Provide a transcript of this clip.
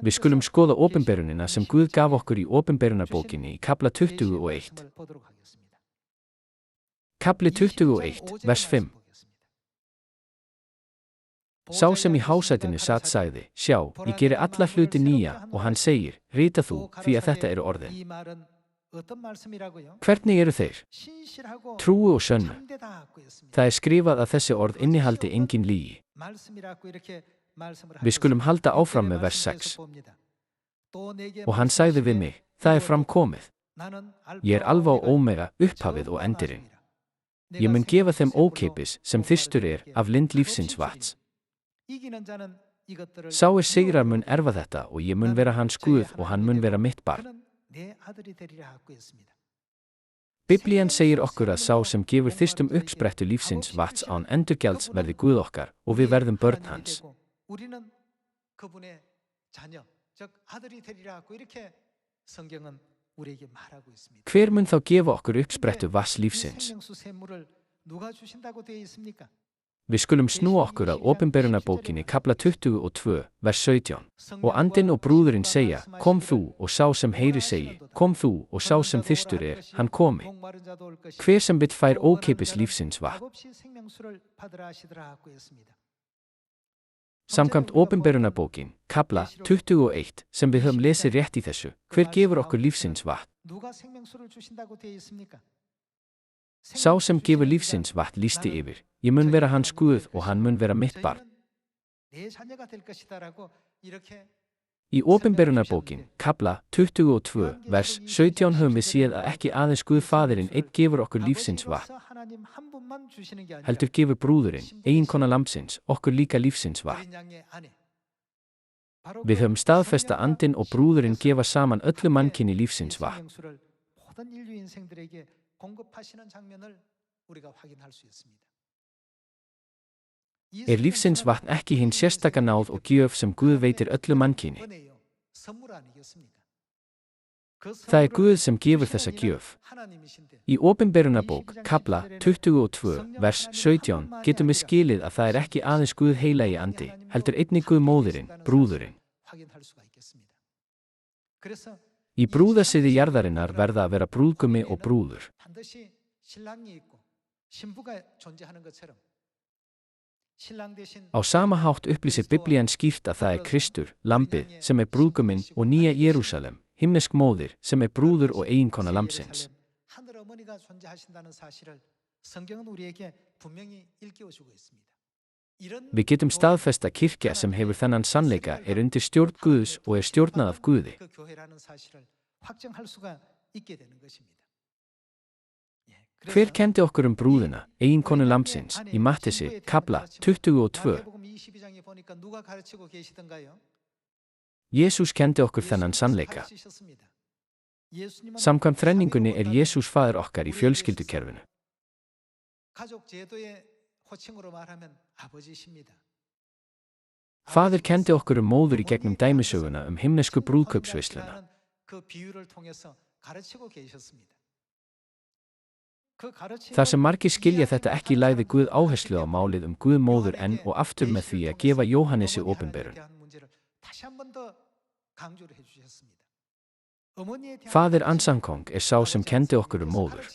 Við skulum skoða opinberunina sem Guð gaf okkur í opinberunarbókinni í kafla 21. Kafli 21, vers 5. Sá sem í hásætinu sat sagði, sjá, ég geri alla hluti nýja, og hann segir, rita þú, því að þetta eru orðin. Hvernig eru þeir? Trúu og sönnu. Það skrifað að þessi orð innihaldi engin lygi. Við skulum halda áfram með vers 6. Og hann sagði við mig, það framkomið. Ég alfa og ómega, upphafið og endirinn. Ég mun gefa þeim ókeypis sem þyrstur af lind lífsins vatns. Sá sigrar mun erfa þetta og ég mun vera hans Guð og hann mun vera mitt barn. Biblían segir okkur að sá sem gefur þyrstum uppsprettu lífsins vatns án endurgjalds verði Guð okkar og við verðum börn hans. Hver mun þá gefa okkur uppsprettu vatns lífsins? Við skulum snúa okkur að opinberunarbókinni kafla 22, vers 17. Og andinn og brúðurinn segja, kom þú, og sá sem heyri segi, kom þú, og sá sem þyrstur hann komi. Hver sem vill fær ókeypis lífsins vatn. Samkvæmt opinberunarbókin, kafla 21, sem við höfum lesið rétt í þessu, hver gefur okkur lífsins vatn? Sá sem gefur lífsins vatn lýsti yfir, ég mun vera hans Guð og hann mun vera mitt barn. Í opinberunarbókin, kafla 22, vers 17 höfum við séð að ekki aðeins Guð Faðirinn einn gefur okkur lífsins vatn. Heldur gefur brúðurinn, eiginkona lambsins, okkur líka lífsins vatn. Við höfum staðfesta andinn og brúðurinn gefa saman öllu mannkyni lífsins vatn. Lífsins vatn ekki hinn sérstaka náð og gjöf sem Guð veitir öllu mannkyni? Það Guð sem gefur þessa gjöf. Í opinberunarbók, kafla 22, vers 17, getum við skilið að það ekki aðeins Guð heilagi andi, heldur einnig Guð móðirinn, brúðurinn. Í brúðasiði jarðarinnar verða að vera brúðgumi og brúður. Á sama hátt upplýsir Biblían skýrt að það Kristur, lambið, sem brúðguminn og nýja Jerúsalem, himnesk móðir, sem brúður og eiginkona lambsins. Við getum staðfest að kirkja sem hefur þennan sannleika undir stjórn Guðs og stjórnað af Guði. Hver kenndi okkur brúðina, eiginkonu lambsins, í Mattesi, kafla 22? Jesús kenndi okkur þennan sannleika. Samkvæmt þrenningunni Jesús faðir okkar í fjölskyldukerfinu. Faðir kenndi okkur móður í gegnum dæmisöguna himnesku brúðkaupsveisluna. Þar sem margir skilja þetta ekki lagði Guð áherslu á málið Guð móður enn og aftur með því að gefa Jóhannesi opinberun. Faðir Ansankong sá sem kenndi okkur móður.